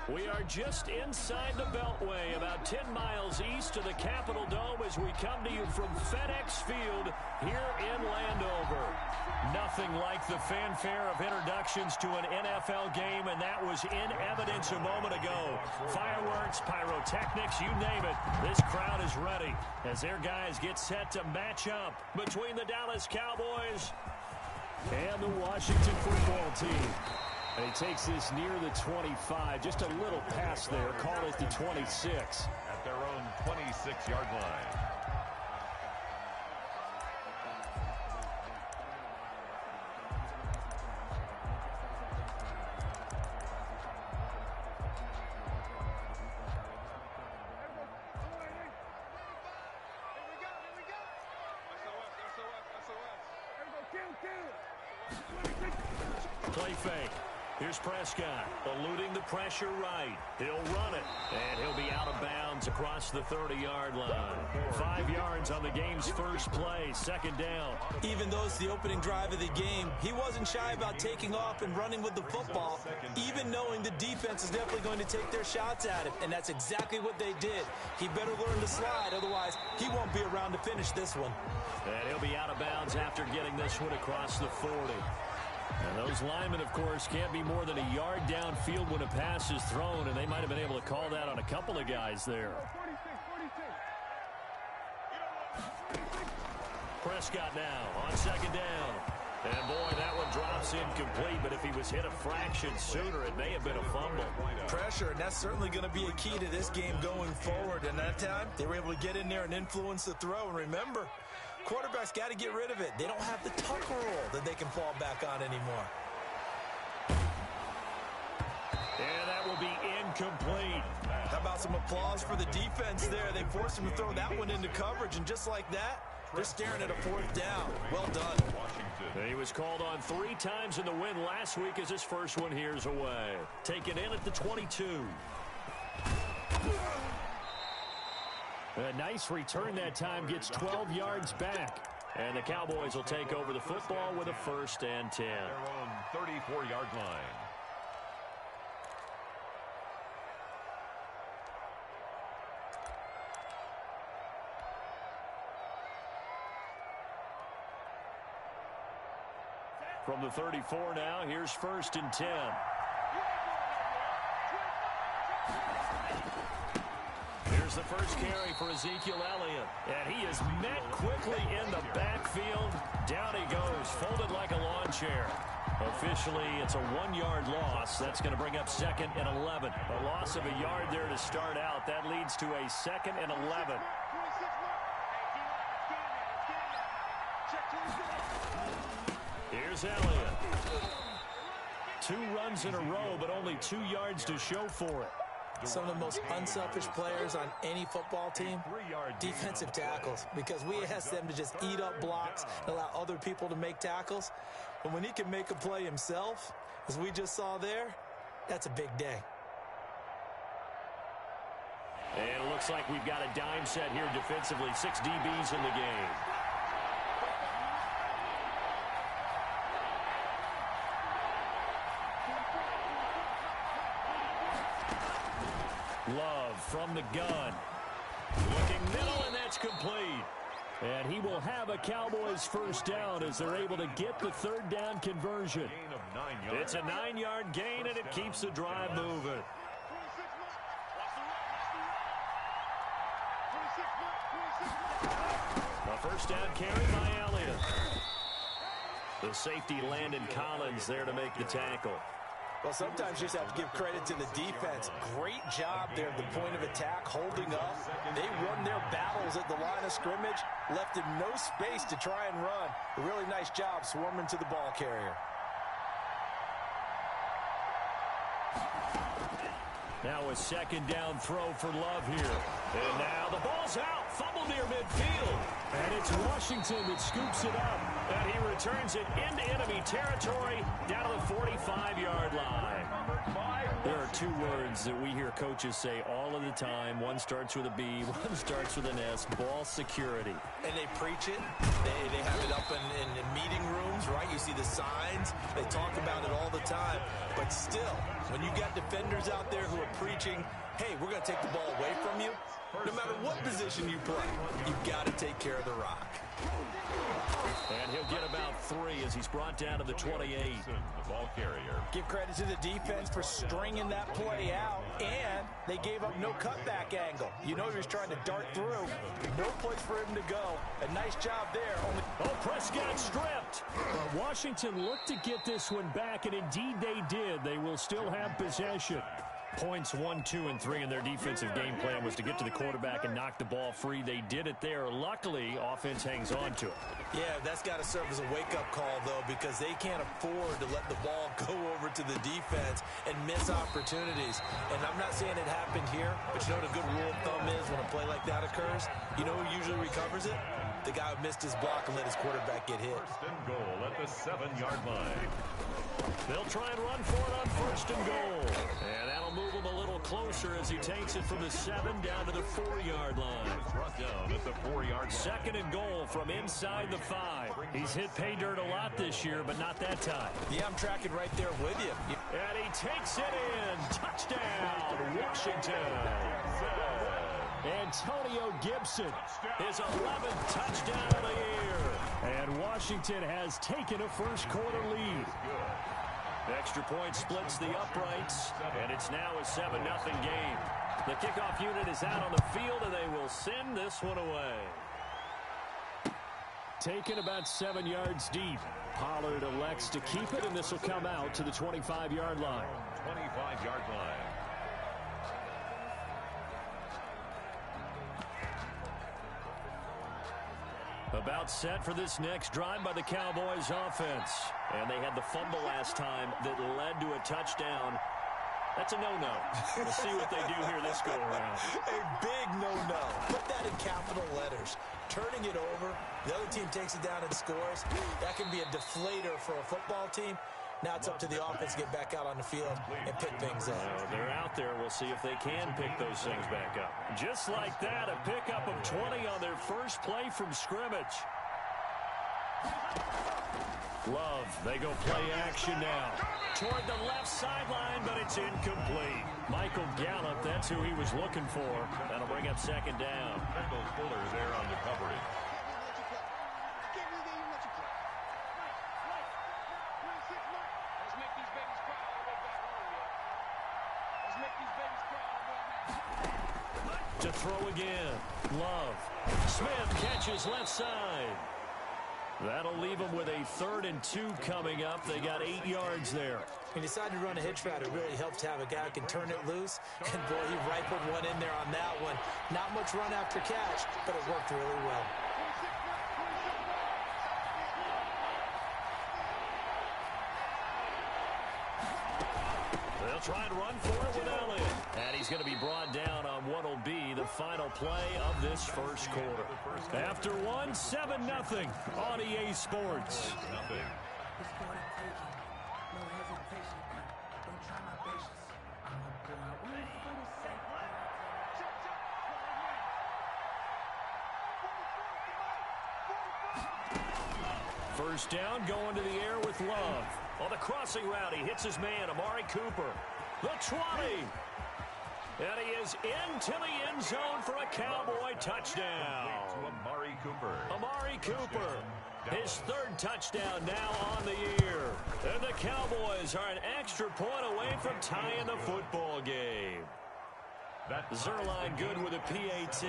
We are just inside the Beltway, about 10 miles east of the Capitol Dome as we come to you from FedEx Field here in Landover. Nothing like the fanfare of introductions to an NFL game, and that was in evidence a moment ago. Fireworks, pyrotechnics, you name it. This crowd is ready as their guys get set to match up between the Dallas Cowboys and the Washington football team. And he takes this near the 25, just a little past there, call it the 26. At their own 26-yard line. Play fake. Here's Prescott, eluding the pressure right. He'll run it, and he'll be out of bounds across the 30-yard line. 5 yards on the game's first play, second down. Even though it's the opening drive of the game, he wasn't shy about taking off and running with the football, even knowing the defense is definitely going to take their shots at him, and that's exactly what they did. He better learn to slide, otherwise he won't be around to finish this one. And he'll be out of bounds after getting this one across the 40. And those linemen, of course, can't be more than a yard downfield when a pass is thrown, and they might have been able to call that on a couple of guys there. Prescott now on second down. And, boy, that one drops incomplete, but if he was hit a fraction sooner, it may have been a fumble. Pressure, and that's certainly going to be a key to this game going forward. And that time, they were able to get in there and influence the throw. And remember, quarterbacks got to get rid of it. They don't have the tuck rule that they can fall back on anymore. And that will be incomplete. How about some applause for the defense there? They forced him to throw that one into coverage, and just like that, they're staring at a fourth down. Well done. He was called on 3 times in the win last week as his first one here's away. Taken in at the 22. A nice return that time, gets 12 yards back. And the Cowboys will take over the football with a 1st and 10. Their own 34-yard line. From the 34 now, here's 1st and 10. Here's the first carry for Ezekiel Elliott. And he is met quickly in the backfield. Down he goes, folded like a lawn chair. Officially, it's a 1-yard loss. That's going to bring up 2nd and 11. A loss of a yard there to start out. That leads to a 2nd and 11. Here's Elliott. 2 runs in a row, but only 2 yards to show for it. Some of the most unselfish players on any football team, defensive tackles, because we ask them to just eat up blocks and allow other people to make tackles. But when he can make a play himself, as we just saw there, that's a big day. And it looks like we've got a dime set here defensively. 6 DBs in the game. Love from the gun. Looking middle, and that's complete. And he will have a Cowboys 1st down as they're able to get the 3rd down conversion. It's a 9-yard gain, and it keeps the drive moving. A 1st down carry by Elliott. The safety Landon Collins there to make the tackle. Well, sometimes you just have to give credit to the defense. Great job there at the point of attack, holding up. They won their battles at the line of scrimmage, left him no space to try and run. A really nice job swarming to the ball carrier. Now a 2nd down throw for Love here. And now the ball's out. Fumble near midfield. And it's Washington that scoops it up. And he returns it into enemy territory down to the 45-yard line. There are 2 words that we hear coaches say all of the time. One starts with a B, one starts with an S. Ball security. And they preach it. They have it up in meeting rooms, right? You see the signs. They talk about it all the time. But still, when you got defenders out there who are preaching, hey, we're going to take the ball away from you, no matter what position you play, you've got to take care of the rock. And he'll get about 3 as he's brought down to the 28. The ball carrier. Give credit to the defense for stringing that play out, and they gave up no cutback angle. You know he was trying to dart through. No place for him to go. A nice job there. Prescott stripped. Washington looked to get this one back, and indeed they did. They will still have possession. Points 1, 2, and 3 in their defensive game plan was to get to the quarterback and knock the ball free. They did it there. Luckily, offense hangs on to it. Yeah, that's got to serve as a wake-up call, though, because they can't afford to let the ball go over to the defense and miss opportunities. And I'm not saying it happened here, but you know what a good rule of thumb is when a play like that occurs? You know who usually recovers it? The guy who missed his block and let his quarterback get hit. First and goal at the 7-yard line. They'll try and run for it on first and goal. And that'll move him a little closer as he takes it from the 7 down to the 4-yard line. Brought down at the 4-yard line. Second and goal from inside the 5. He's hit pay dirt a lot this year, but not that time. Yeah, I'm tracking right there with you. And he takes it in. Touchdown, Washington. Antonio Gibson, his 11th touchdown of the year. And Washington has taken a first-quarter lead. Extra point splits the uprights, and it's now a 7-0 game. The kickoff unit is out on the field, and they will send this one away. Taken about 7 yards deep. Pollard elects to keep it, and this will come out to the 25-yard line. 25-yard line. About set for this next drive by the Cowboys offense. And they had the fumble last time that led to a touchdown. That's a no-no. We'll see what they do here this go-around. A big no-no. Put that in capital letters. Turning it over, the other team takes it down and scores. That can be a deflator for a football team. Now it's up to the offense to get back out on the field and pick things up. They're out there. We'll see if they can pick those things back up. Just like that, a pickup of 20 on their first play from scrimmage. Love, they go play action now. Toward the left sideline, but it's incomplete. Michael Gallup, that's who he was looking for. That'll bring up second down. Michael Fuller there on the coverage. To throw again. Love. Smith catches left side. That'll leave them with a 3rd and 2 coming up. They got 8 yards there. He decided to run a hitch route. It really helps to have a guy who can turn it loose. And, boy, he rifled one in there on that one. Not much run after catch, but it worked really well. They'll try and run for it with Elliott. And he's going to be brought down on what will be the final play of this first quarter. After one, 7-0 on EA Sports. First down, going to the air with Love. On the crossing route, he hits his man, Amari Cooper. The 20. And he is into the end zone for a Cowboy touchdown. Amari Cooper. Amari Cooper, his 3rd touchdown now on the year. And the Cowboys are an extra point away from tying the football game. Zerline good with a PAT.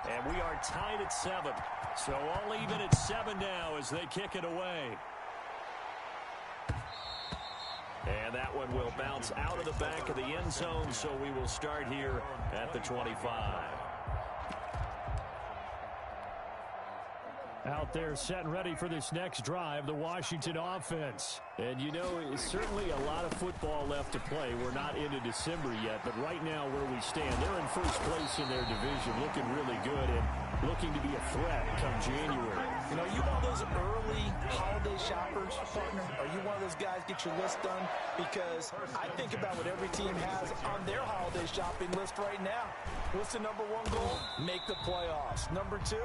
And we are tied at 7. So all even at 7 now as they kick it away. And that one will bounce out of the back of the end zone, so we will start here at the 25. Out there set and ready for this next drive, the Washington offense. And you know, it's certainly a lot of football left to play. We're not into December yet, but right now where we stand, they're in first place in their division, looking really good and looking to be a threat come January. You know, you one of those early holiday shoppers, partner? Are you one of those guys get your list done? Because I think about what every team has on their holiday shopping list right now. What's the number 1 goal? Make the playoffs. Number 2,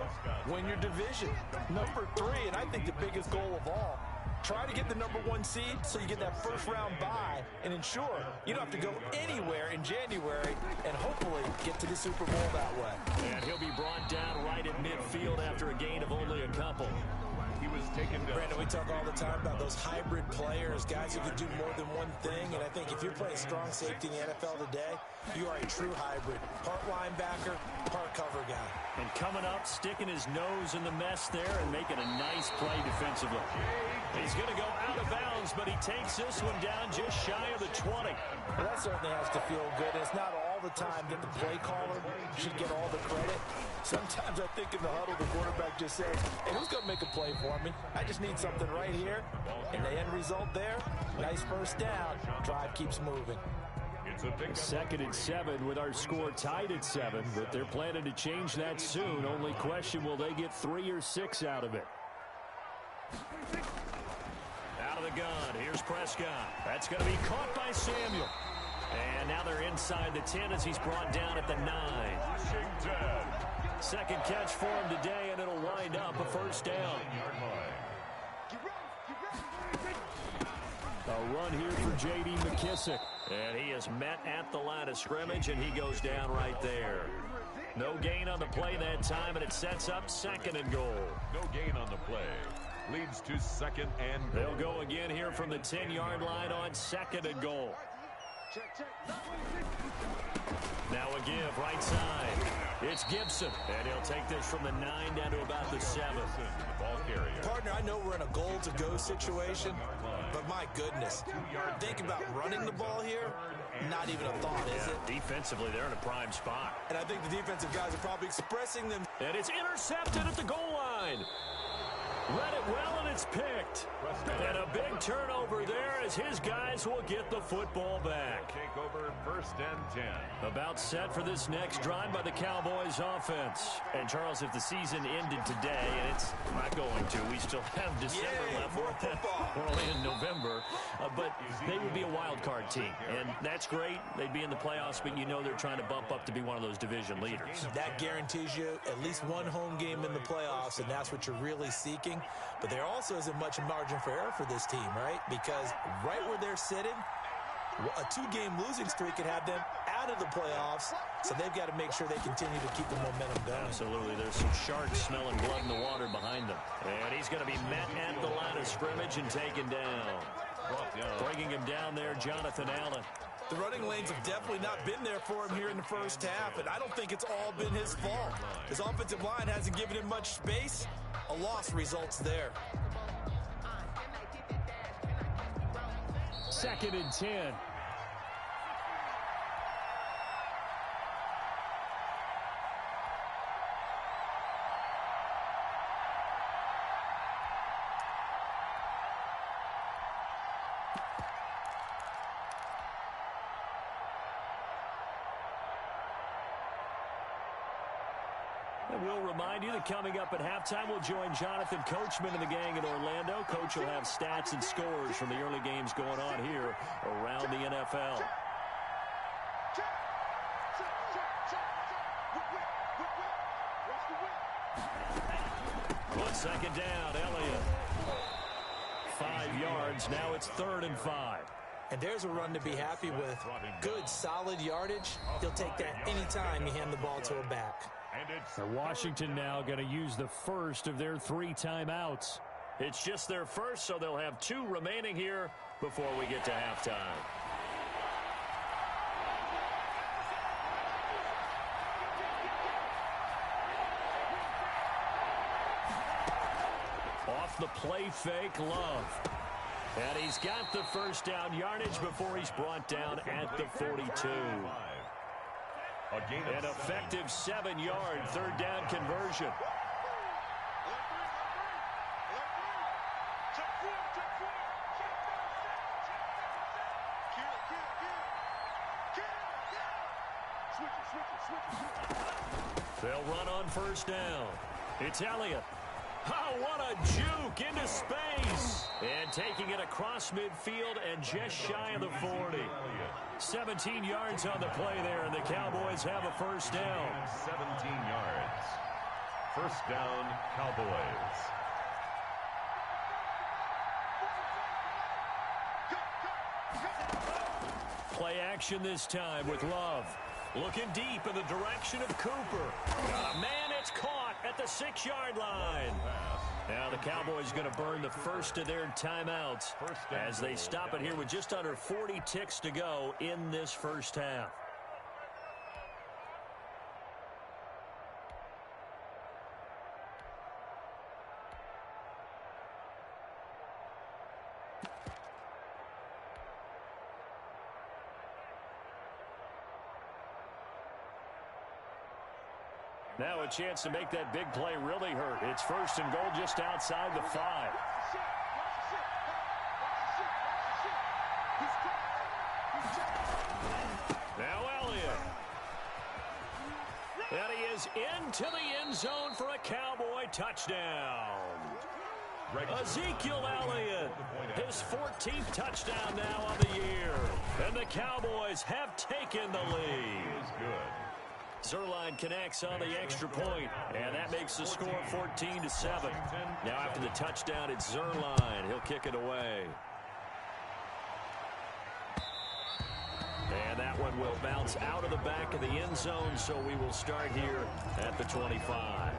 win your division. Number 3, and I think the biggest goal of all, Try to get the #1 seed so you get that first-round bye and ensure you don't have to go anywhere in January and hopefully get to the Super Bowl that way. And he'll be brought down right at midfield after a gain of only a couple. He was taken down. Brandon, we talk all the time about those hybrid players, guys who can do more than one thing, and I think if you're playing strong safety in the NFL today, you are a true hybrid. Part linebacker, part cover guy. And coming up, sticking his nose in the mess there and making a nice play defensively. He's going to go out of bounds, but he takes this one down just shy of the 20. Well, that certainly has to feel good. It's not all the time that the play caller should get all the credit. Sometimes I think in the huddle, the quarterback just says, hey, who's going to make a play for me? I just need something right here. And the end result there, nice first down. Drive keeps moving. Second and 7 with our score tied at 7, but they're planning to change that soon. Only question, will they get 3 or 6 out of it? Out of the gun, here's Prescott. That's going to be caught by Samuel. And now they're inside the 10 as he's brought down at the 9. Washington. Second catch for him today, and it'll wind up a first down. A run here for J.D. McKissick. And he is met at the line of scrimmage, and he goes down right there. No gain on the play that time, and it sets up second and goal. No gain on the play. Leads to second and goal. They'll go again here from the 10-yard line on second and goal. Now a give, right side. It's Gibson, and he'll take this from the 9 down to about the 7. Ball carrier. Partner, I know we're in a goal-to-go situation, but my goodness, think about running the ball here. Not even a thought, is it? Defensively, they're in a prime spot. And I think the defensive guys are probably expressing them. And it's intercepted at the goal line. Read it well, and it's picked. And a big turnover there as his guys will get the football back. Take over first and 10. About set for this next drive by the Cowboys offense. And, Charles, if the season ended today, and it's not going to, we still have December left. We're only in November. But they would be a wild card team. And that's great. They'd be in the playoffs, but you know they're trying to bump up to be one of those division leaders. That guarantees you at least one home game in the playoffs, and that's what you're really seeking. But there also isn't much margin for error for this team, right? Because right where they're sitting, a 2-game losing streak could have them out of the playoffs, so they've got to make sure they continue to keep the momentum going. Absolutely. There's some sharks smelling blood in the water behind them. And he's going to be met at the line of scrimmage and taken down. Bringing him down there, Jonathan Allen. The running lanes have definitely not been there for him here in the first half, and I don't think it's all been his fault. His offensive line hasn't given him much space. A loss results there. Second and 10. And we'll remind you that coming up at halftime, we'll join Jonathan Coachman and the gang in Orlando. Coach will have stats and scores from the early games going on here around the NFL. On second down, Elliott. 5 yards. Now it's 3rd and 5. And there's a run to be happy with. Good, solid yardage. He'll take that anytime you hand the ball to a back. And Washington now going to use the first of their 3 timeouts. It's just their first, so they'll have 2 remaining here before we get to halftime. Off the play fake, Love. And he's got the first down yardage before he's brought down at the 42. An effective 7-yard 3rd down conversion. They'll run on first down. It's Elliott. Oh, what a juke into space. And taking it across midfield and just shy of the 40. 17 yards on the play there, and the Cowboys have a first down. 17 yards. First down, Cowboys. Play action this time with Love. Looking deep in the direction of Cooper. Man, it's caught at the 6-yard line. Now the Cowboys going to burn the first of their timeouts as they stop it here with just under 40 ticks to go in this first half. Now a chance to make that big play really hurt. It's first and goal just outside the 5. Now Elliott. And he is into the end zone for a Cowboy touchdown. Ezekiel Elliott, his 14th touchdown now on the year. And the Cowboys have taken the lead. Zerline connects on the extra point, and that makes the score 14-7. Now after the touchdown, it's Zerline. He'll kick it away. And that one will bounce out of the back of the end zone, so we will start here at the 25.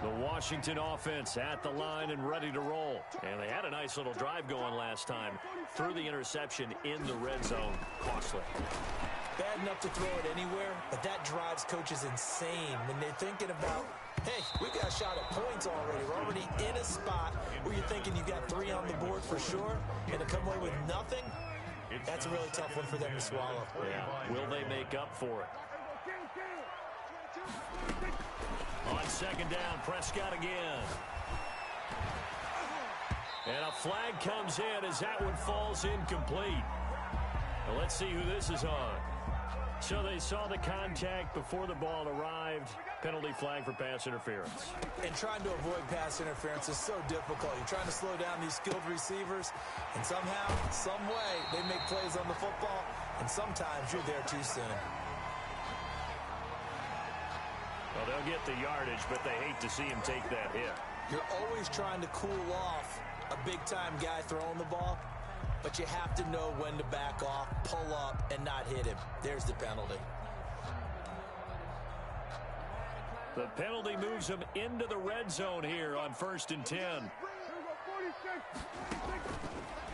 The Washington offense at the line and ready to roll. And they had a nice little drive going last time. Threw the interception in the red zone. Costly. Bad enough to throw it anywhere, but that drives coaches insane when they're thinking about, hey, we got a shot at points already. We're already in a spot where you're thinking you've got 3 on the board for sure, and to come away with nothing, that's a really tough one for them to swallow. Yeah. Will they make up for it? On second down, Prescott again. And a flag comes in as that one falls incomplete. Well, let's see who this is on. So they saw the contact before the ball arrived. Penalty flag for pass interference. And trying to avoid pass interference is so difficult. You're trying to slow down these skilled receivers, and somehow, some way, they make plays on the football, and sometimes you're there too soon. Well, they'll get the yardage, but they hate to see him take that hit. You're always trying to cool off a big-time guy throwing the ball, but you have to know when to back off, pull up, and not hit him. There's the penalty. The penalty moves him into the red zone here on 1st and 10.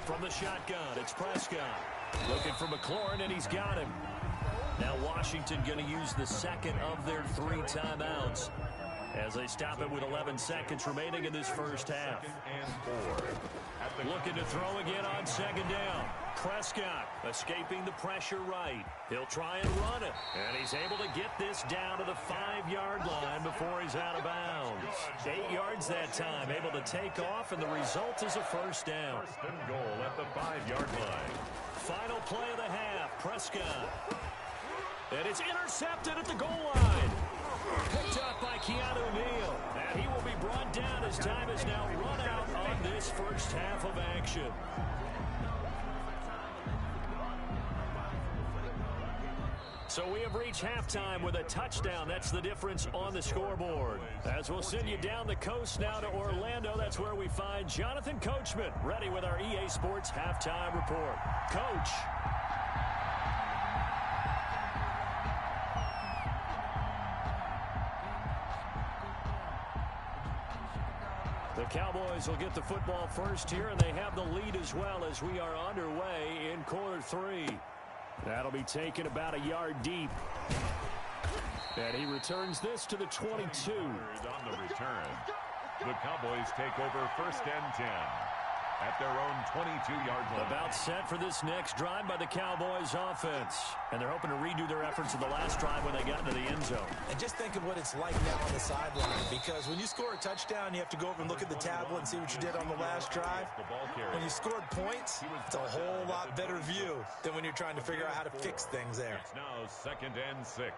From the shotgun, it's Prescott. Looking for McLaurin, and he's got him. Now Washington going to use the second of their 3 timeouts as they stop it with 11 seconds remaining in this first half. Looking to throw again on second down. Prescott escaping the pressure right. He'll try and run it. And he's able to get this down to the 5-yard line before he's out of bounds. 8 yards that time, able to take off, and the result is a first down. First and goal at the 5-yard line. Final play of the half, Prescott. And it's intercepted at the goal line. Picked up by Keanu Neal. And he will be brought down as time is now run out on this first half of action. So we have reached halftime with a touchdown. That's the difference on the scoreboard. As we'll send you down the coast now to Orlando, that's where we find Jonathan Coachman ready with our EA Sports halftime report. Coach. The Cowboys will get the football first here, and they have the lead as well as we are underway in quarter 3. That'll be taken about a yard deep. And he returns this to the 22. On the return, the Cowboys take over 1st and 10 at their own 22-yard line. About set for this next drive by the Cowboys offense. And they're hoping to redo their efforts in the last drive when they got into the end zone. And just think of what it's like now on the sideline, because when you score a touchdown, you have to go over and look at the tablet and see what you did on the last drive. When you scored points, it's a whole lot better view than when you're trying to figure out how to fix things there. It's now 2nd and 6.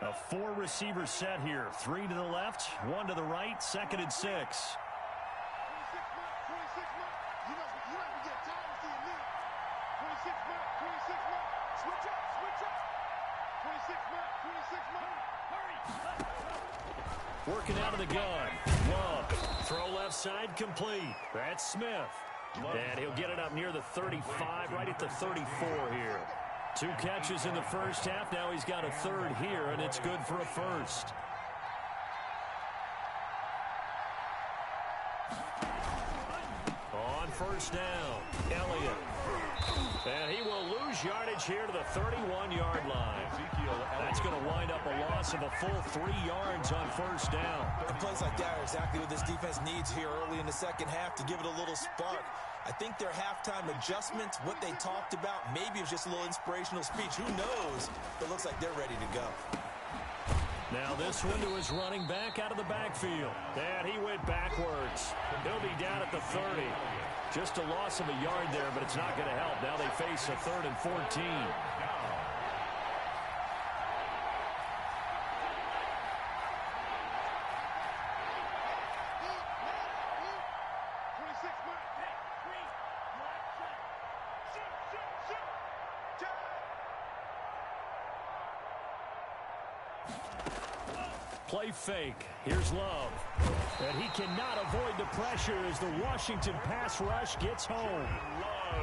A 4-receiver set here. 3 to the left, 1 to the right, 2nd and 6. Working out of the gun. Love. Throw left side complete. That's Smith. And he'll get it up near the 35, right at the 34 here. 2 catches in the first half. Now he's got a third here, and it's good for a first. On first down, Elliott. And he will lose yardage here to the 31-yard line. That's going to wind up a loss of a full 3 yards on first down. And plays like that are exactly what this defense needs here early in the second half to give it a little spark. I think their halftime adjustment, what they talked about, maybe it's just a little inspirational speech. Who knows? It looks like they're ready to go. Now this one to his running back out of the backfield. And he went backwards. He'll be down at the 30. Just a loss of a yard there, but it's not going to help. Now they face a 3rd and 14. Play fake. Here's Love. And he cannot avoid the pressure as the Washington pass rush gets home.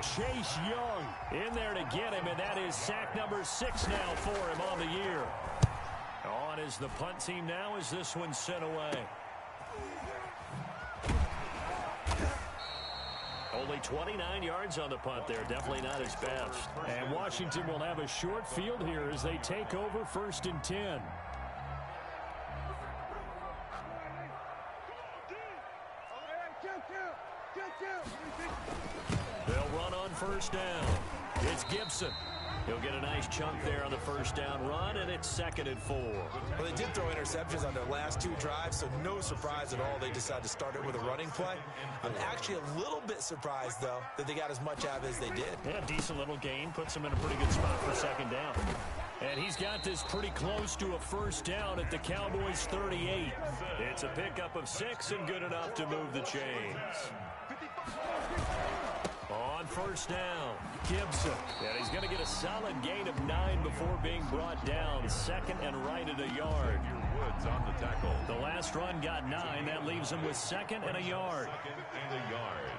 Chase Young in there to get him, and that is sack number 6 now for him on the year. On is the punt team now as this one's sent away. Only 29 yards on the punt there. Definitely not his best. And Washington will have a short field here as they take over 1st and 10. They'll run on first down. It's Gibson. He'll get a nice chunk there on the first down run, and it's 2nd and 4. Well, they did throw interceptions on their last 2 drives, so no surprise at all they decided to start it with a running play. I'm actually a little bit surprised, though, that they got as much out of it as they did. Yeah, decent little gain. Puts him in a pretty good spot for 2nd down. And he's got this pretty close to a first down at the Cowboys' 38. It's a pickup of 6 and good enough to move the chains. On first down, Gibson. And he's going to get a solid gain of 9 before being brought down. 2nd and right at a yard. Woods on the tackle. The last run got 9. That leaves him with 2nd and a yard. 2nd and a yard.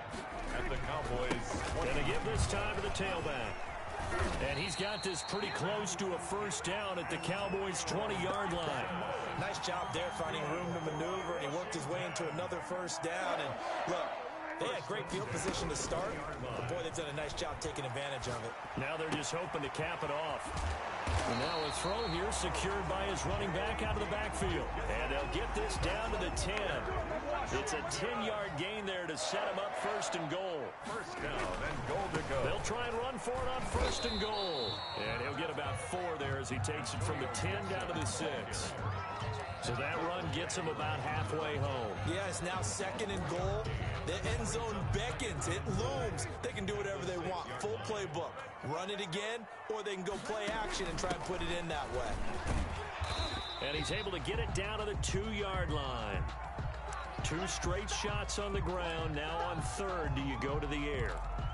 At the Cowboys. Going to give this time to the tailback. And he's got this pretty close to a first down at the Cowboys' 20-yard line. Nice job there finding room to maneuver, and he worked his way into another first down. And look, they had great field position to start, but boy, they've done a nice job taking advantage of it. Now they're just hoping to cap it off. And now a throw here secured by his running back out of the backfield. And they'll get this down to the 10. It's a 10-yard gain there to set him up 1st and goal. First down and goal to go. They'll try and run for it on 1st and goal. And he'll get about 4 there as he takes it from the 10 down to the 6. So that run gets him about halfway home. Yeah, it's now 2nd and goal. The end zone beckons. It looms. They can do whatever they want. Full playbook. Run it again, or they can go play action and try and put it in that way. And he's able to get it down to the 2-yard line. 2 straight shots on the ground. Now on 3rd, do you go to the air?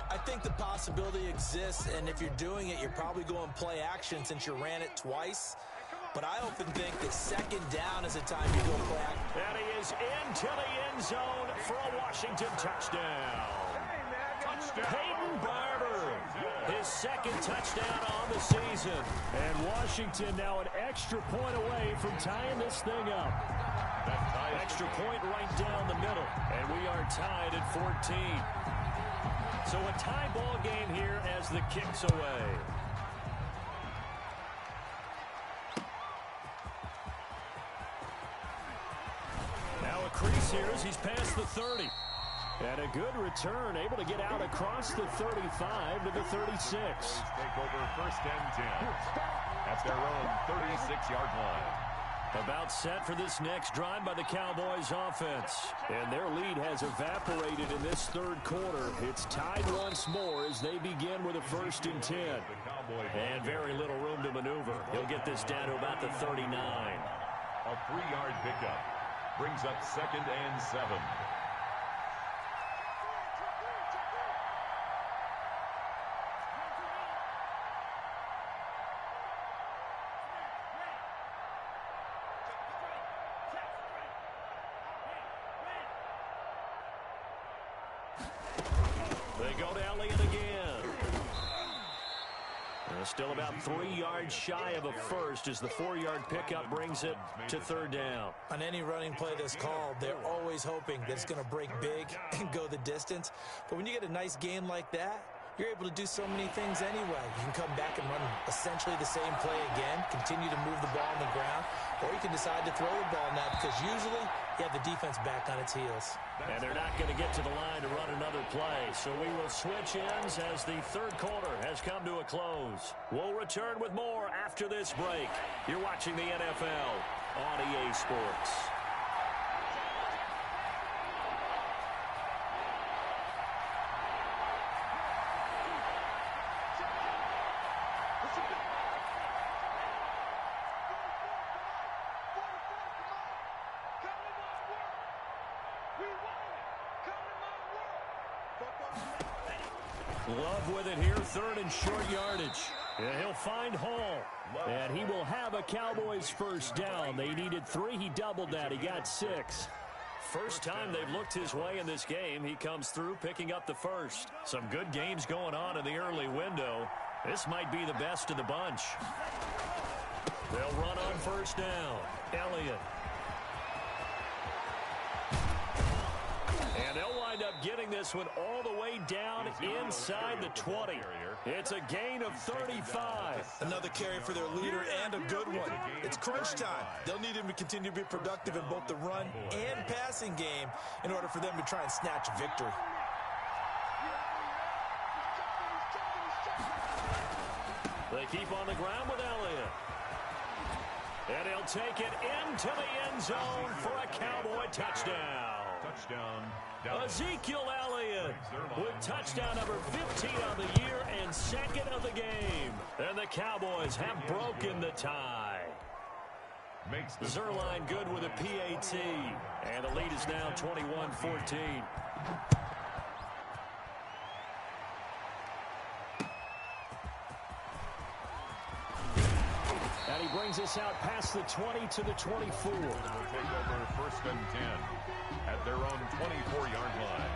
I think the possibility exists, and if you're doing it, you're probably going play action since you ran it twice. But I often think that 2nd down is a time you go play action. And he is into the end zone for a Washington touchdown. Peyton Barber, his 2nd touchdown on the season. And Washington now an extra point away from tying this thing up. Extra point right down the middle. And we are tied at 14. So a tie ball game here as the kick's away. Now a crease here as he's past the 30. And a good return, able to get out across the 35 to the 36. Take over 1st and 10 at their own 36-yard line. About set for this next drive by the Cowboys offense. And their lead has evaporated in this 3rd quarter. It's tied once more as they begin with a 1st and 10. And very little room to maneuver. He'll get this down to about the 39. A 3-yard pickup brings up 2nd and 7. They go to Elliott again. Still about 3 yards shy of a first as the 4-yard pickup brings it to third down. On any running play that's called, they're always hoping that it's going to break big and go the distance. But when you get a nice game like that, you're able to do so many things anyway. You can come back and run essentially the same play again, continue to move the ball on the ground, or you can decide to throw the ball now because usually you have the defense back on its heels. And they're not going to get to the line to run another play, so we will switch ends as the third quarter has come to a close. We'll return with more after this break. You're watching the NFL on EA Sports. Love with it here, third and short yardage. And he'll find Hall. And he will have a Cowboys first down. They needed 3. He doubled that. He got 6. First time they've looked his way in this game. He comes through picking up the first. Some good games going on in the early window. This might be the best of the bunch. They'll run on first down. Elliott. And they'll wind up getting this one all the way down inside the 20. It's a gain of 35. Another carry for their leader and a good one. It's crunch time. They'll need him to continue to be productive in both the run and passing game in order for them to try and snatch a victory. They keep on the ground with Elliott. And he'll take it into the end zone for a Cowboy touchdown. Touchdown. Ezekiel Elliott with touchdown number 15 on the year and second of the game. And the Cowboys have broken the tie. Zerline good with a PAT. And the lead is now 21-14. And he brings us out past the 20 to the 24. Will take over first and 10 at their own 24-yard line.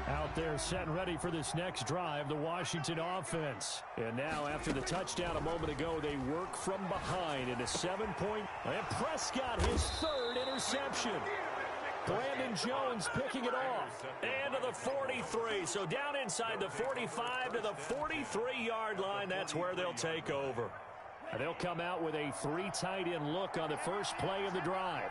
Out there set and ready for this next drive, the Washington offense. And now after the touchdown a moment ago, they work from behind in a 7-point. And Prescott, his third interception. Brandon Jones picking it off. And to the 43. So down inside the 45 to the 43-yard line. That's where they'll take over. And they'll come out with a 3 tight end look on the first play of the drive.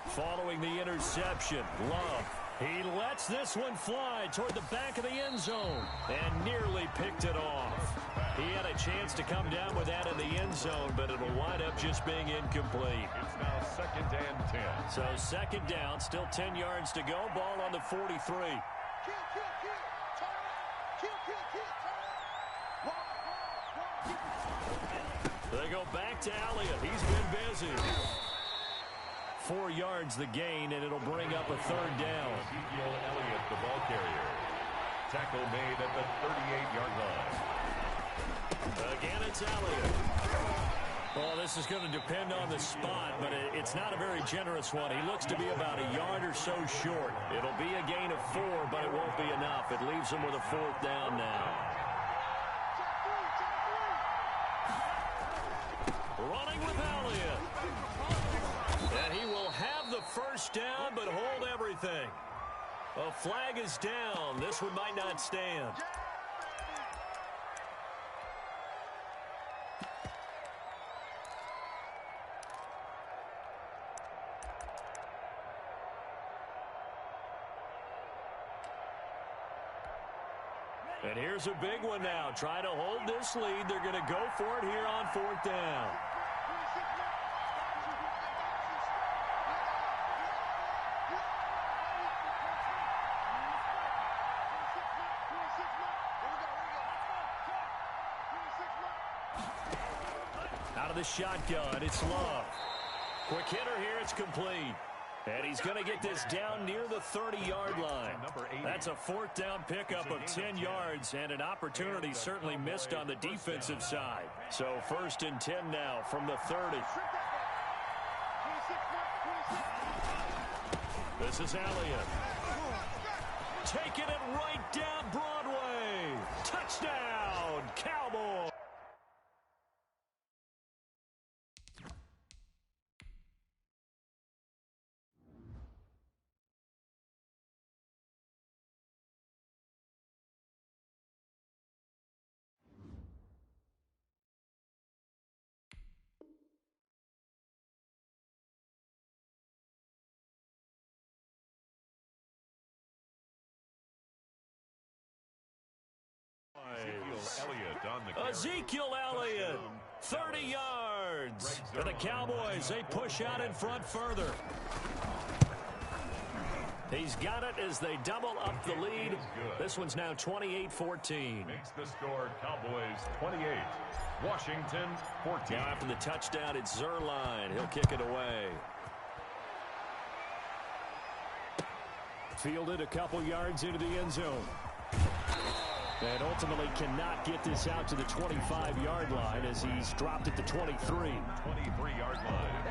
Following the interception, Love. He lets this one fly toward the back of the end zone and nearly picked it off. He had a chance to come down with that in the end zone, but it'll wind up just being incomplete. It's now second and 10. So second down, still 10 yards to go. Ball on the 43. They go back to Elliott. He's been busy. 4 yards the gain, and it'll bring up a third down. Ezekiel Elliott, the ball carrier. Tackle made at the 38-yard line. Again, it's Elliott. Well, this is going to depend on the spot, but it's not a very generous one. He looks to be about a yard or so short. It'll be a gain of 4, but it won't be enough. It leaves him with a fourth down now. Running with Elliott. And he will have the first down, but hold everything. A flag is down. This one might not stand. And here's a big one now. Trying to hold this lead. They're going to go for it here on fourth down. Out of the shotgun, it's Love. Quick hitter here, it's complete. And he's going to get this down near the 30-yard line. That's a 4th down pickup of 10 yards and an opportunity certainly missed on the defensive side. So 1st and 10 now from the 30. This is Elliott. Taking it right down Broadway. Touchdown, Cowboys. Ezekiel Elliott, 30 yards. And the Cowboys, they push out in front further. He's got it as they double up the lead. This one's now 28-14. Makes the score Cowboys 28. Washington 14. Now after the touchdown, it's Zerline. He'll kick it away. Fielded a couple yards into the end zone. And ultimately cannot get this out to the 25-yard line as he's dropped at the 23. 23-yard line.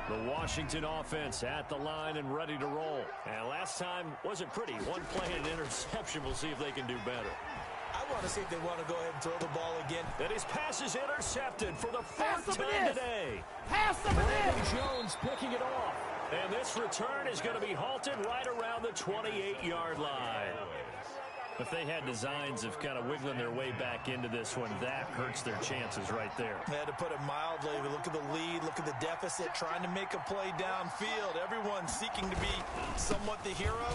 The Washington offense at the line and ready to roll. And last time wasn't pretty. One play and an interception. We'll see if they can do better. I want to see if they want to go ahead and throw the ball again. And his pass is intercepted for the 4th time today. Pass some of this. Jones picking it off. And this return is going to be halted right around the 28-yard line. If they had designs of kind of wiggling their way back into this one, that hurts their chances right there. They had to put it mildly. Look at the lead. Look at the deficit. Trying to make a play downfield. Everyone seeking to be somewhat the hero.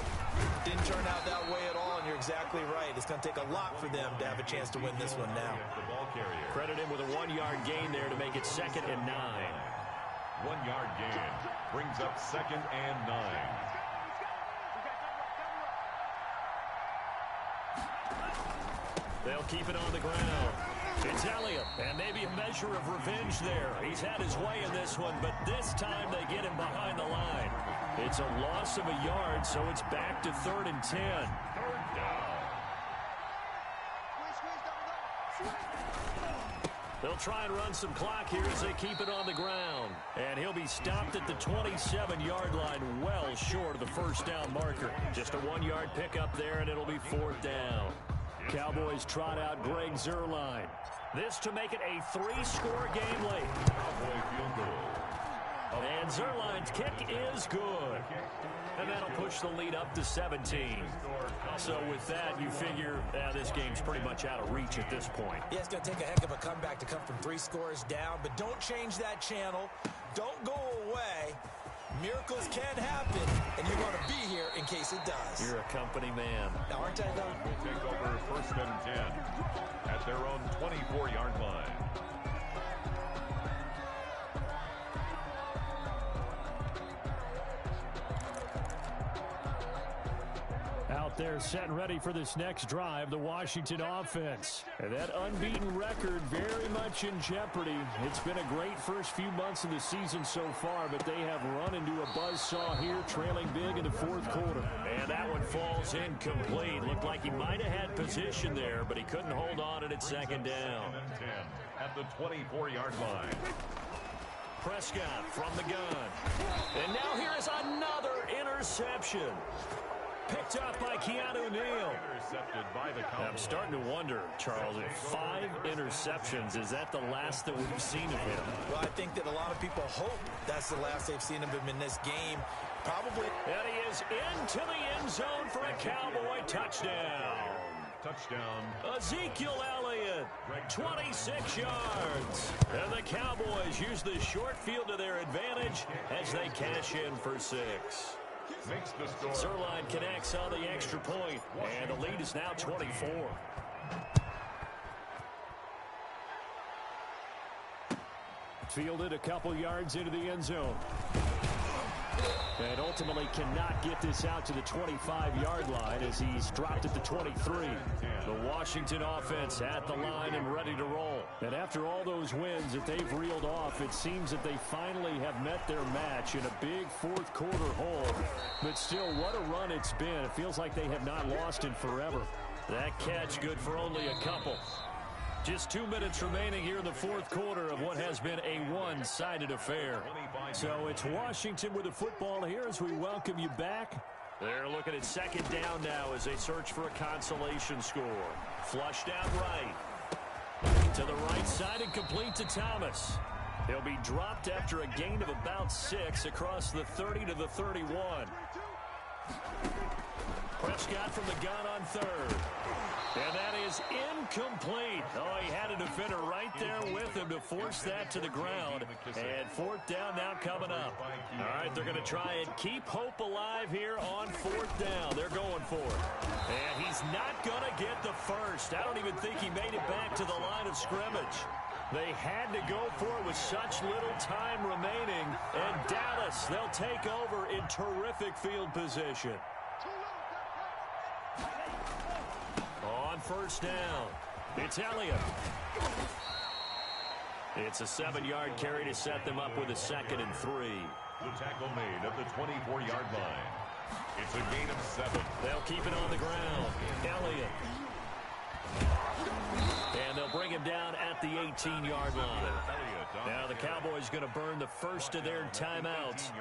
Didn't turn out that way at all, and you're exactly right. It's going to take a lot for them to have a chance to win this one now. The ball carrier. Credit him with a 1-yard gain there to make it 2nd and 9. 1-yard gain brings up 2nd and 9. They'll keep it on the ground. It's Elliott, and maybe a measure of revenge there. He's had his way in this one, but this time they get him behind the line. It's a loss of a yard, so it's back to 3rd and 10. 3rd down. They'll try and run some clock here as they keep it on the ground. And he'll be stopped at the 27-yard line, well short of the 1st down marker. Just a 1-yard pickup there, and it'll be 4th down. Cowboys trot out Greg Zerline. This to make it a 3-score game late. Cowboy field goal. And Zerline's kick is good. And that'll push the lead up to 17. So with that, you figure this game's pretty much out of reach at this point. Yeah, it's going to take a heck of a comeback to come from 3 scores down, but don't change that channel. Don't go away. Miracles can happen, and you want to be here in case it does. You're a company man. Now, aren't I, though? Will take over 1st and 10 at their own 24-yard line. Out there set and ready for this next drive, the Washington offense. And that unbeaten record very much in jeopardy. It's been a great first few months of the season so far, but they have run into a buzzsaw here, trailing big in the 4th quarter. And that one falls incomplete. Looked like he might have had position there, but he couldn't hold on at 2nd down. 2nd and 10 at the 24-yard line. Prescott from the gun. And now here is another interception. Picked up by Keanu Neal. Intercepted by the Cowboys. I'm starting to wonder, Charles, if 5 interceptions, is that the last that we've seen of him? Well, I think that a lot of people hope that's the last they've seen of him in this game. Probably. And he is into the end zone for a Cowboy touchdown. Touchdown. Ezekiel Elliott, 26 yards. And the Cowboys use the short field to their advantage as they cash in for 6. Makes the score. Zerline connects on the extra point, and the lead is now 24. Fielded a couple yards into the end zone. And ultimately cannot get this out to the 25-yard line as he's dropped at the 23. The Washington offense at the line and ready to roll. And after all those wins that they've reeled off, it seems that they finally have met their match in a big fourth-quarter hole. But still, what a run it's been. It feels like they have not lost in forever. That catch good for only a couple. Just 2 minutes remaining here in the fourth quarter of what has been a one-sided affair. So it's Washington with the football here as we welcome you back. They're looking at second down now as they search for a consolation score. Flushed out right. To the right side and complete to Thomas. He'll be dropped after a gain of about 6 across the 30 to the 31. Prescott from the gun on third. And that is incomplete. Oh, he had a defender right there with him to force that to the ground. And fourth down now coming up. All right, they're going to try and keep hope alive here on fourth down. They're going for it. And he's not going to get the first. I don't even think he made it back to the line of scrimmage. They had to go for it with such little time remaining. And Dallas, they'll take over in terrific field position. On first down, it's Elliott. It's a 7-yard carry to set them up with a 2nd and 3. The tackle made at the 24-yard line. It's a gain of 7. They'll keep it on the ground. Elliott. And they'll bring him down at the 18-yard line. Now the Cowboys going to burn the first of their timeouts.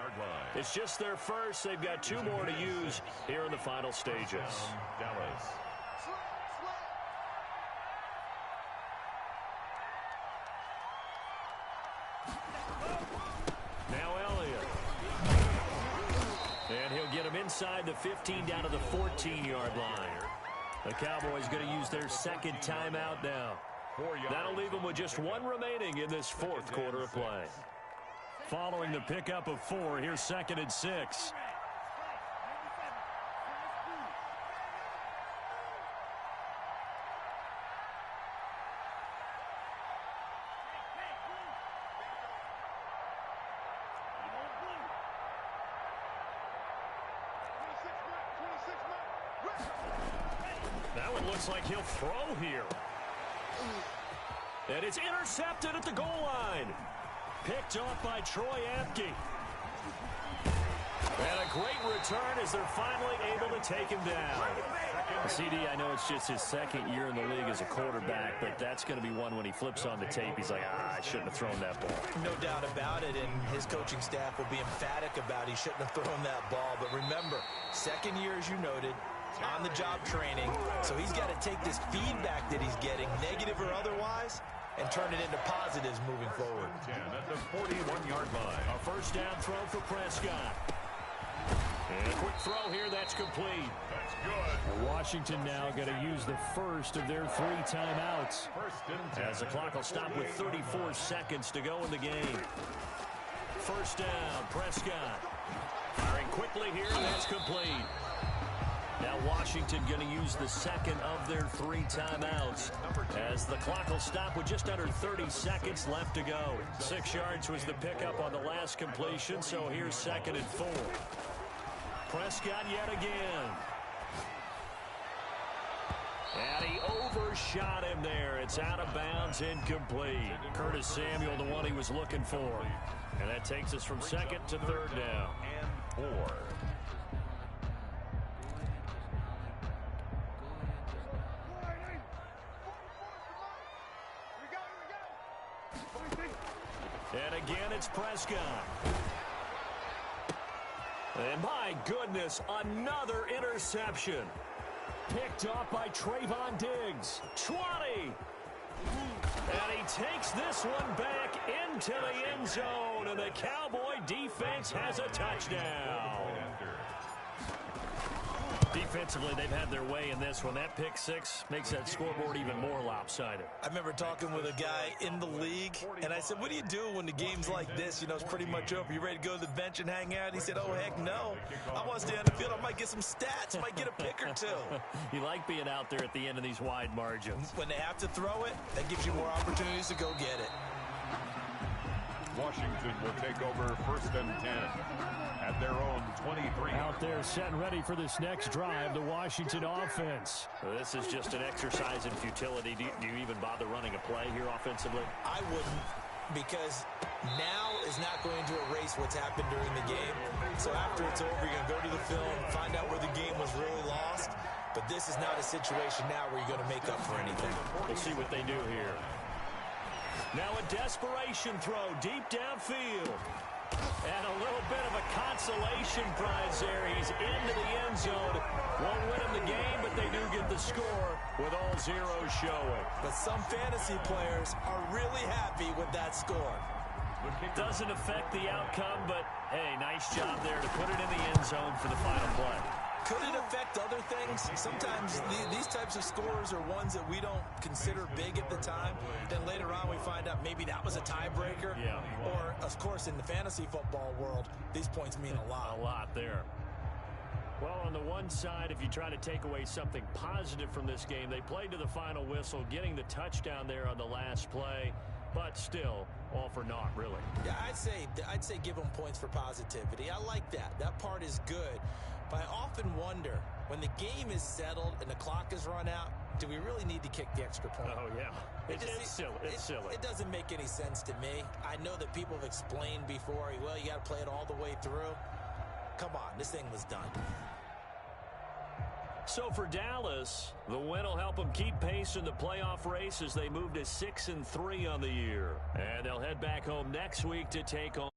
It's just their first. They've got 2 more to use here in the final stages. Dallas. Now Elliott. And he'll get him inside the 15 down to the 14-yard line. The Cowboys going to use their second timeout now. That'll leave them with just 1 remaining in this fourth quarter of play. Following the pickup of 4, here's 2nd and 6. That one looks like he'll throw here. And it's intercepted at the goal line. Picked off by Troy Apke. And a great return as they're finally able to take him down. CD, I know it's just his 2nd year in the league as a quarterback, but that's going to be one when he flips on the tape. He's like, I shouldn't have thrown that ball. No doubt about it, and his coaching staff will be emphatic about he shouldn't have thrown that ball. But remember, 2nd year, as you noted, on-the-job training, so he's got to take this feedback that he's getting, negative or otherwise, and turn it into positives moving forward. At the 41-yard line. A first down throw for Prescott. And a quick throw here, that's complete. That's good. Washington now going to use the first of their 3 timeouts. As the clock will stop with 34 seconds to go in the game. First down, Prescott. Firing quickly here, that's complete. Now Washington going to use the 2nd of their 3 timeouts as the clock will stop with just under 30 seconds left to go. 6 yards was the pickup on the last completion, so here's 2nd and 4. Prescott yet again. And he overshot him there. It's out of bounds, incomplete. Curtis Samuel, the one he was looking for. And that takes us from 2nd to 3rd down. And 4. And again, it's Prescott. And my goodness, another interception. Picked off by Trayvon Diggs. 20. And he takes this one back into the end zone. And the Cowboy defense has a touchdown. Defensively, they've had their way in this one. That pick 6 makes that scoreboard even more lopsided. I remember talking with a guy in the league, and I said, what do you do when the game's like this? You know, it's pretty much over. You ready to go to the bench and hang out? He said, oh, heck no. I want to stay on the field. I might get some stats. I might get a pick or 2. You like being out there at the end of these wide margins. When they have to throw it, that gives you more opportunities to go get it. Washington will take over 1st and 10. at their own 23. Out there set and ready for this next drive, the Washington offense. Well, this is just an exercise in futility. Do you even bother running a play here offensively? I wouldn't, because now is not going to erase what's happened during the game. So after it's over, you're going to go to the film, find out where the game was really lost. But this is not a situation now where you're going to make up for anything. We'll see what they do here. Now a desperation throw deep downfield. And a little bit of a consolation prize there. He's into the end zone. Won't win him the game, but they do get the score with all zeros showing. But some fantasy players are really happy with that score. Doesn't affect the outcome, but hey, nice job there to put it in the end zone for the final play. Could it affect other things? Sometimes these types of scores are ones that we don't consider big at the time. Then later on we find out maybe that was a tiebreaker. Yeah. Or, of course, in the fantasy football world, these points mean a lot. A lot there. Well, on the one side, if you try to take away something positive from this game, they played to the final whistle, getting the touchdown there on the last play. But still, all for naught, really. Yeah, I'd say give them points for positivity. I like that. That part is good. But I often wonder, when the game is settled and the clock is run out, do we really need to kick the extra point? Oh, yeah. It's silly. It's silly. It doesn't make any sense to me. I know that people have explained before, well, you got to play it all the way through. Come on, this thing was done. So for Dallas, the win will help them keep pace in the playoff race as they move to 6-3 on the year. And they'll head back home next week to take on